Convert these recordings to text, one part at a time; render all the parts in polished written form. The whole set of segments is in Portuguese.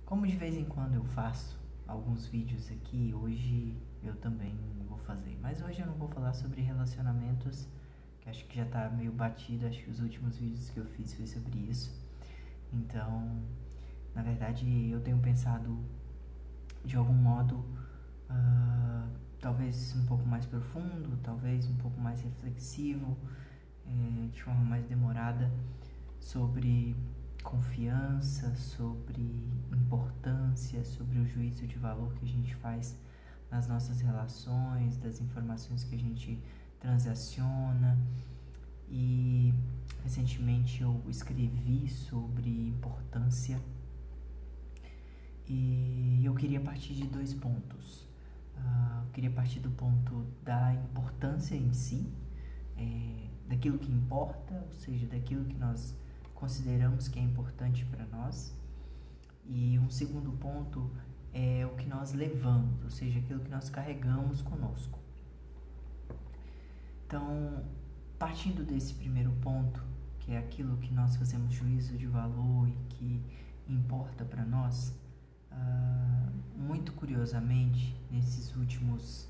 Como de vez em quando eu faço alguns vídeos aqui, hoje eu também vou fazer. Mas hoje eu não vou falar sobre relacionamentos, que acho que já tá meio batido, acho que os últimos vídeos que eu fiz foi sobre isso. Então, na verdade, eu tenho pensado de algum modo, talvez um pouco mais profundo, talvez um pouco mais reflexivo, de forma mais demorada, sobre confiança, sobre importância, sobre o juízo de valor que a gente faz nas nossas relações, das informações que a gente transaciona. E recentemente eu escrevi sobre importância e eu queria partir de dois pontos. Eu queria partir do ponto da importância em si, daquilo que importa, ou seja, daquilo que nós consideramos que é importante para nós. E um segundo ponto é o que nós levamos, ou seja, aquilo que nós carregamos conosco. Então, partindo desse primeiro ponto, que é aquilo que nós fazemos juízo de valor e que importa para nós, muito curiosamente, nesses últimos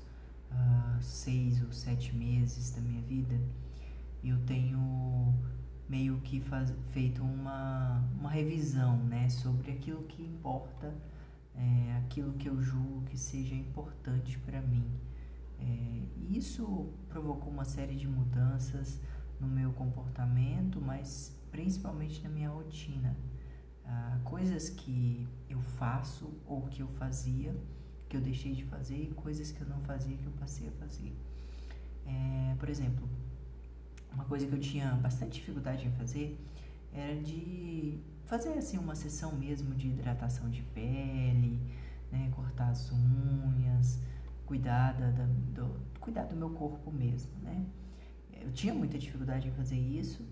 6 ou 7 meses da minha vida, eu tenho meio que feito uma revisão, né, sobre aquilo que importa, aquilo que eu julgo que seja importante para mim. E isso provocou uma série de mudanças no meu comportamento, mas principalmente na minha rotina. Coisas que eu faço ou que eu fazia, que eu deixei de fazer, e coisas que eu não fazia, que eu passei a fazer. Por exemplo, uma coisa que eu tinha bastante dificuldade em fazer era de fazer assim uma sessão mesmo de hidratação de pele, né, cortar as unhas, cuidar do meu corpo mesmo, né? Eu tinha muita dificuldade em fazer isso,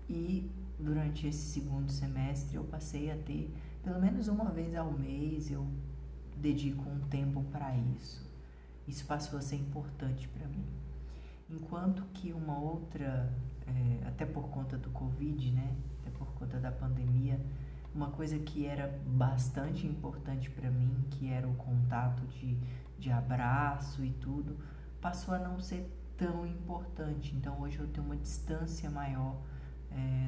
e durante esse segundo semestre eu passei a ter, pelo menos uma vez ao mês, eu dedico um tempo para isso. Isso passou a ser importante para mim. Enquanto que uma outra, até por conta do Covid, né, até por conta da pandemia, uma coisa que era bastante importante para mim, que era o contato de abraço e tudo, passou a não ser tão importante. Então hoje eu tenho uma distância maior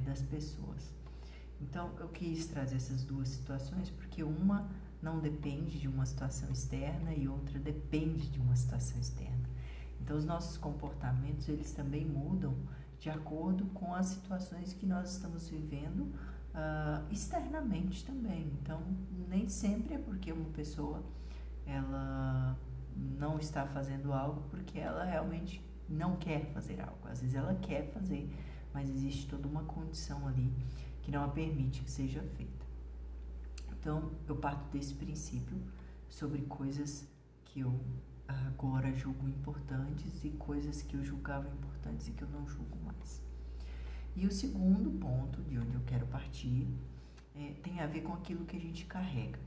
das pessoas. Então eu quis trazer essas duas situações porque uma não depende de uma situação externa e outra depende de uma situação externa. Então os nossos comportamentos, eles também mudam de acordo com as situações que nós estamos vivendo externamente também. Então nem sempre é porque uma pessoa ela não está fazendo algo porque ela realmente não quer fazer algo. Às vezes ela quer fazer, mas existe toda uma condição ali que não a permite que seja feita. Então eu parto desse princípio sobre coisas que eu agora julgo importantes e coisas que eu julgava importantes e que eu não julgo mais. E o segundo ponto de onde eu quero partir tem a ver com aquilo que a gente carrega.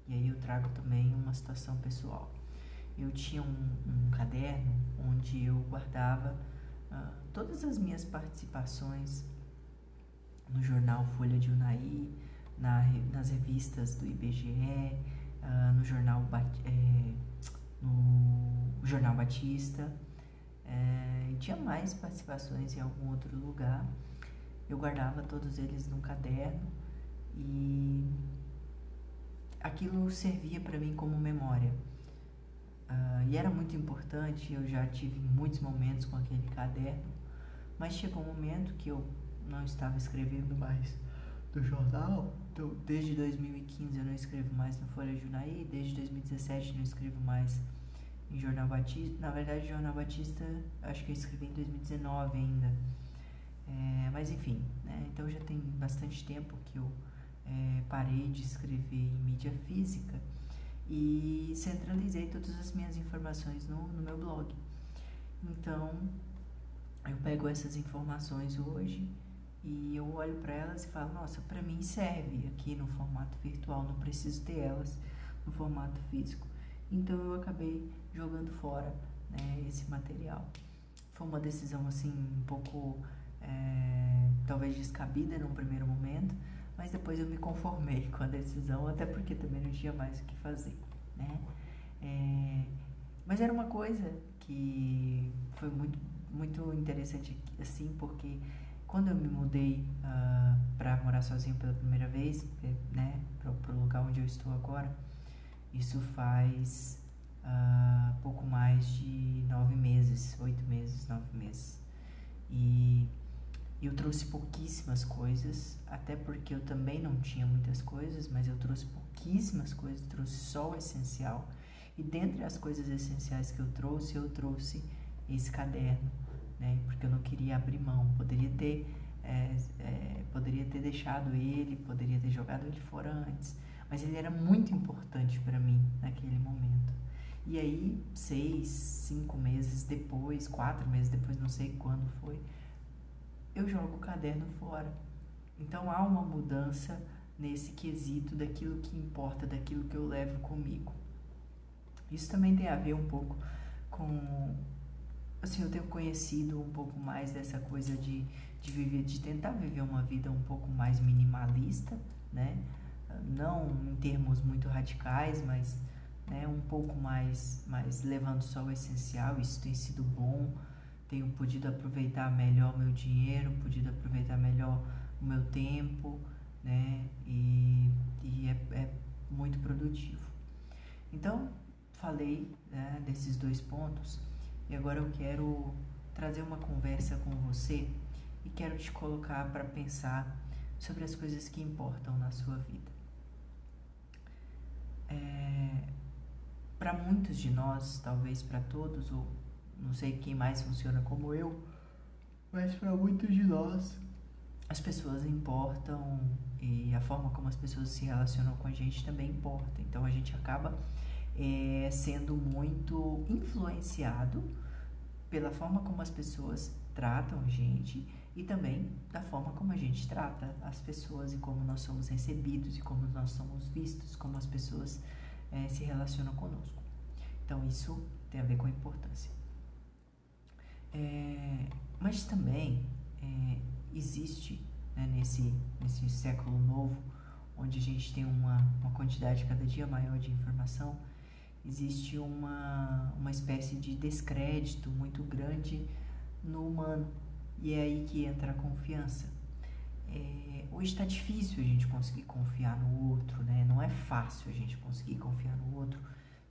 E aí eu trago também uma situação pessoal. Eu tinha um caderno onde eu guardava todas as minhas participações no jornal Folha de Unai, nas revistas do IBGE, no jornal Batista, e tinha mais participações em algum outro lugar. Eu guardava todos eles num caderno e aquilo servia para mim como memória. E era muito importante, eu já tive muitos momentos com aquele caderno, mas chegou um momento que eu não estava escrevendo mais do jornal. Então, desde 2015 eu não escrevo mais no Folha de Unai, desde 2017 não escrevo mais em Jornal Batista. Na verdade, Jornal Batista acho que eu escrevi em 2019 ainda. Mas enfim, né? Então já tem bastante tempo que eu parei de escrever em mídia física e centralizei todas as minhas informações no meu blog. Então eu pego essas informações hoje e eu olho para elas e falo, nossa, para mim serve aqui no formato virtual, não preciso ter elas no formato físico. Então eu acabei jogando fora, né, esse material. Foi uma decisão assim um pouco talvez descabida num primeiro momento, mas depois eu me conformei com a decisão, até porque também não tinha mais o que fazer, né? Mas era uma coisa que foi muito, muito interessante, assim, porque quando eu me mudei para morar sozinho pela primeira vez, né, para o lugar onde eu estou agora, isso faz pouco mais de 9 meses, 8 meses, 9 meses. E eu trouxe pouquíssimas coisas, até porque eu também não tinha muitas coisas, mas eu trouxe pouquíssimas coisas, trouxe só o essencial. E dentre as coisas essenciais que eu trouxe esse caderno, né? Porque eu não queria abrir mão. Poderia ter deixado ele, poderia ter jogado ele fora antes, mas ele era muito importante para mim naquele momento. E aí, 6, 5 meses depois, 4 meses depois, não sei quando foi, eu jogo o caderno fora. Então há uma mudança nesse quesito daquilo que importa, daquilo que eu levo comigo. Isso também tem a ver um pouco com, assim, eu tenho conhecido um pouco mais dessa coisa de tentar viver uma vida um pouco mais minimalista, né? Não em termos muito radicais, mas, né, um pouco mais levando só o essencial. Isso tem sido bom. Tenho podido aproveitar melhor o meu dinheiro, podido aproveitar melhor o meu tempo, né? E é muito produtivo. Então, falei, né, desses 2 pontos, e agora eu quero trazer uma conversa com você e quero te colocar para pensar sobre as coisas que importam na sua vida. Para muitos de nós, talvez para todos, ou não sei quem mais funciona como eu, mas para muitos de nós, as pessoas importam e a forma como as pessoas se relacionam com a gente também importa. Então a gente acaba sendo muito influenciado pela forma como as pessoas tratam a gente e também da forma como a gente trata as pessoas e como nós somos recebidos e como nós somos vistos, como as pessoas se relacionam conosco. Então isso tem a ver com a importância. Mas também existe, né, nesse século novo, onde a gente tem uma quantidade cada dia maior de informação, existe uma espécie de descrédito muito grande no humano. E é aí que entra a confiança. Hoje está difícil a gente conseguir confiar no outro, né? Não é fácil a gente conseguir confiar no outro,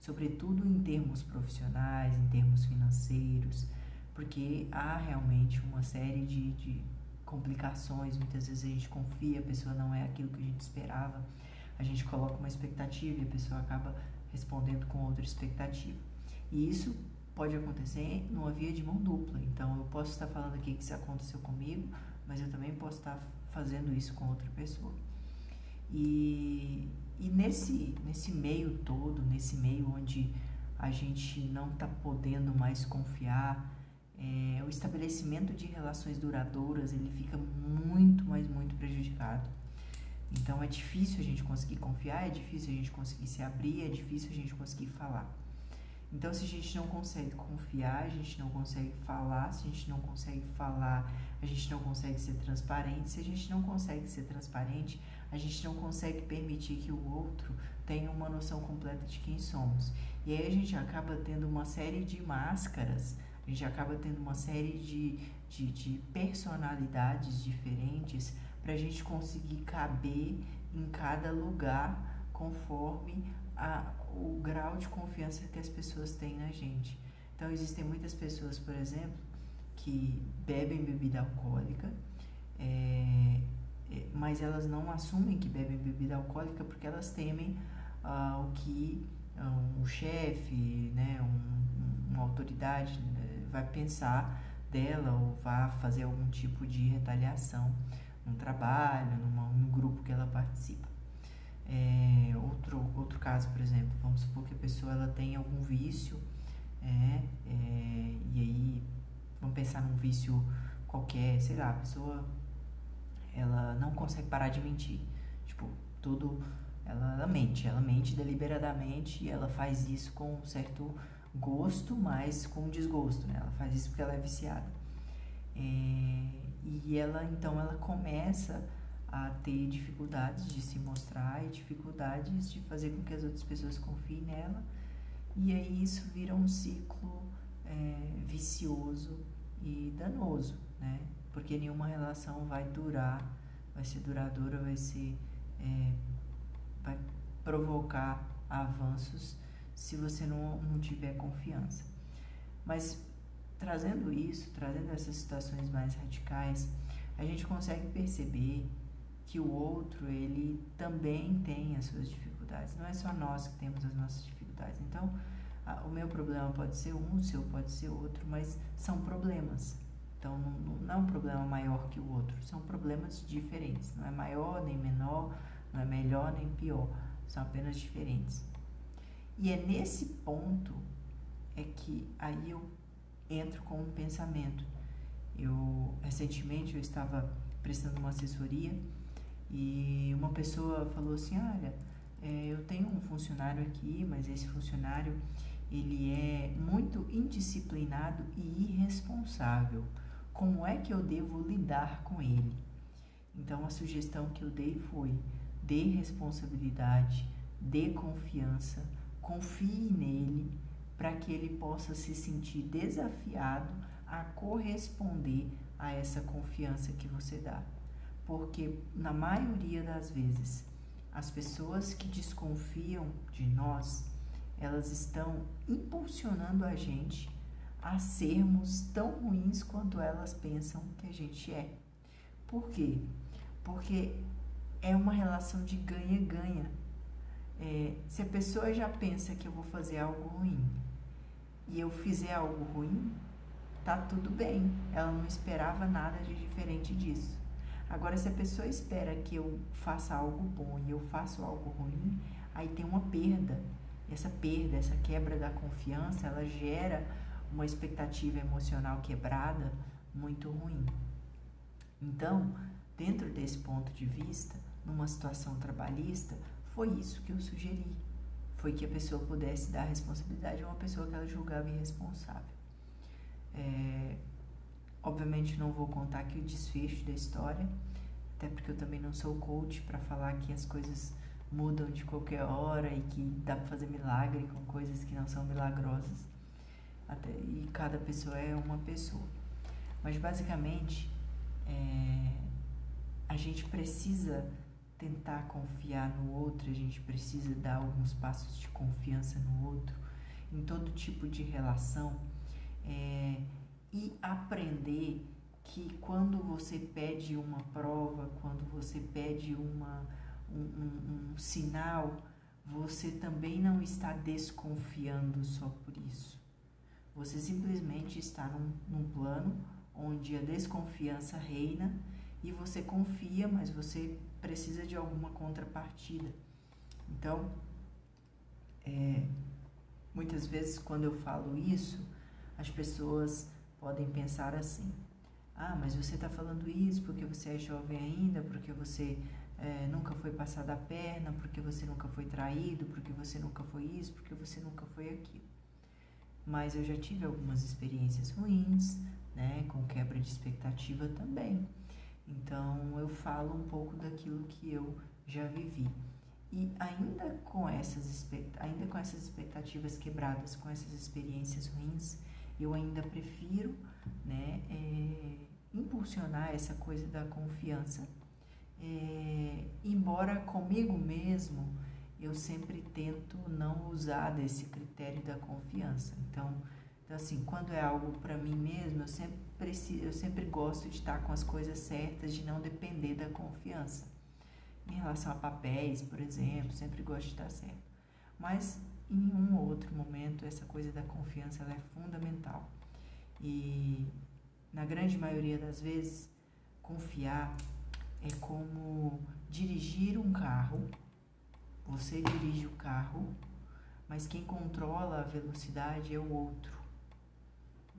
sobretudo em termos profissionais, em termos financeiros, porque há realmente uma série de complicações. Muitas vezes a gente confia, a pessoa não é aquilo que a gente esperava, a gente coloca uma expectativa e a pessoa acaba respondendo com outra expectativa. E isso pode acontecer numa via de mão dupla. Então eu posso estar falando aqui que isso aconteceu comigo, mas eu também posso estar fazendo isso com outra pessoa. E nesse meio todo, nesse meio onde a gente não está podendo mais confiar, o estabelecimento de relações duradouras ele fica muito, mas muito prejudicado. Então é difícil a gente conseguir confiar, é difícil a gente conseguir se abrir, é difícil a gente conseguir falar. Então, se a gente não consegue confiar, a gente não consegue falar. Se a gente não consegue falar, a gente não consegue ser transparente. Se a gente não consegue ser transparente, a gente não consegue permitir que o outro tenha uma noção completa de quem somos. E aí a gente acaba tendo uma série de máscaras, a gente acaba tendo uma série de personalidades diferentes para a gente conseguir caber em cada lugar conforme o grau de confiança que as pessoas têm na gente. Então existem muitas pessoas, por exemplo, que bebem bebida alcoólica, mas elas não assumem que bebem bebida alcoólica porque elas temem o que um chefe, né, uma autoridade vai pensar dela ou vai fazer algum tipo de retaliação no trabalho, num grupo que ela participa. Outro caso, por exemplo, vamos supor que a pessoa ela tem algum vício, e aí vamos pensar num vício qualquer, sei lá, a pessoa ela não consegue parar de mentir, tipo, ela mente deliberadamente e ela faz isso com um certo gosto, mas com desgosto, né? Ela faz isso porque ela é viciada. E ela, então, ela começa a ter dificuldades de se mostrar e dificuldades de fazer com que as outras pessoas confiem nela, e aí isso vira um ciclo vicioso e danoso, né? Porque nenhuma relação vai durar, vai ser duradoura, vai provocar avanços se você não tiver confiança. Mas trazendo essas situações mais radicais, a gente consegue perceber que o outro, ele também tem as suas dificuldades. Não é só nós que temos as nossas dificuldades. Então, o meu problema pode ser um, o seu pode ser outro, mas são problemas. Então, não é um problema maior que o outro, são problemas diferentes. Não é maior nem menor, não é melhor nem pior, são apenas diferentes. E é nesse ponto que aí eu entro com um pensamento. Recentemente eu estava prestando uma assessoria e uma pessoa falou assim, olha, eu tenho um funcionário aqui, mas esse funcionário, ele é muito indisciplinado e irresponsável. Como é que eu devo lidar com ele? Então, a sugestão que eu dei foi: dê responsabilidade, dê confiança, confie nele, para que ele possa se sentir desafiado a corresponder a essa confiança que você dá. Porque, na maioria das vezes, as pessoas que desconfiam de nós, elas estão impulsionando a gente a sermos tão ruins quanto elas pensam que a gente é. Por quê? Porque é uma relação de ganha-ganha. Se a pessoa já pensa que eu vou fazer algo ruim e eu fizer algo ruim, tá tudo bem. Ela não esperava nada de diferente disso. Agora, se a pessoa espera que eu faça algo bom e eu faço algo ruim, aí tem uma perda. Essa perda, essa quebra da confiança, ela gera uma expectativa emocional quebrada muito ruim. Então, dentro desse ponto de vista, numa situação trabalhista, foi isso que eu sugeri. Foi que a pessoa pudesse dar responsabilidade a uma pessoa que ela julgava irresponsável. Obviamente não vou contar aqui o desfecho da história, até porque eu também não sou coach para falar que as coisas mudam de qualquer hora e que dá para fazer milagre com coisas que não são milagrosas. E cada pessoa é uma pessoa. Mas basicamente, a gente precisa tentar confiar no outro, a gente precisa dar alguns passos de confiança no outro, em todo tipo de relação, e aprender que quando você pede uma prova, quando você pede um sinal, você também não está desconfiando só por isso. Você simplesmente está num plano onde a desconfiança reina e você confia, mas você precisa de alguma contrapartida. Então, muitas vezes quando eu falo isso, as pessoas podem pensar assim: ah, mas você está falando isso porque você é jovem ainda, porque você nunca foi passado a perna, porque você nunca foi traído, porque você nunca foi isso, porque você nunca foi aquilo. Mas eu já tive algumas experiências ruins, né, com quebra de expectativa também. Então, eu falo um pouco daquilo que eu já vivi. E ainda com essas expectativas quebradas, com essas experiências ruins, eu ainda prefiro, né, impulsionar essa coisa da confiança. Embora comigo mesmo, eu sempre tento não usar desse critério da confiança. Então assim, quando é algo para mim mesmo, eu sempre gosto de estar com as coisas certas, de não depender da confiança. Em relação a papéis, por exemplo, sempre gosto de estar certo. Mas em um ou outro momento, essa coisa da confiança ela é fundamental. E na grande maioria das vezes, confiar é como dirigir um carro. Você dirige o carro, mas quem controla a velocidade é o outro.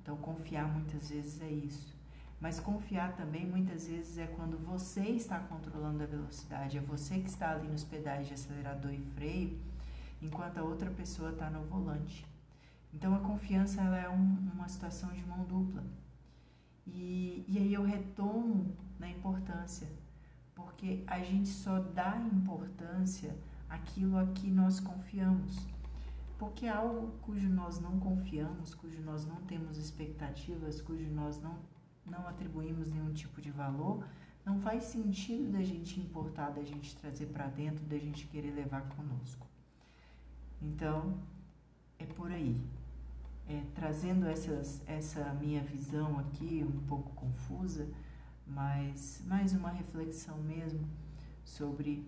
Então, confiar muitas vezes é isso. Mas confiar também muitas vezes é quando você está controlando a velocidade, é você que está ali nos pedais de acelerador e freio, enquanto a outra pessoa está no volante. Então, a confiança ela é uma situação de mão dupla. E aí eu retomo na importância, porque a gente só dá importância àquilo a que nós confiamos. Porque algo cujo nós não confiamos, cujo nós não temos expectativas, cujo nós não atribuímos nenhum tipo de valor, não faz sentido da gente importar, da gente trazer para dentro, da gente querer levar conosco. Então, é por aí. Trazendo essa minha visão aqui, um pouco confusa, mas mais uma reflexão mesmo sobre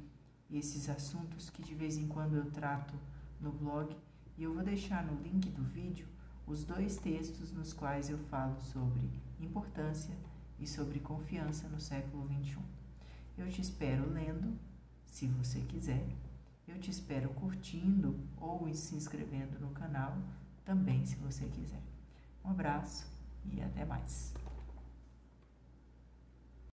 esses assuntos que de vez em quando eu trato no blog, e eu vou deixar no link do vídeo os 2 textos nos quais eu falo sobre importância e sobre confiança no século XXI. Eu te espero lendo, se você quiser. Eu te espero curtindo ou se inscrevendo no canal, também se você quiser. Um abraço e até mais.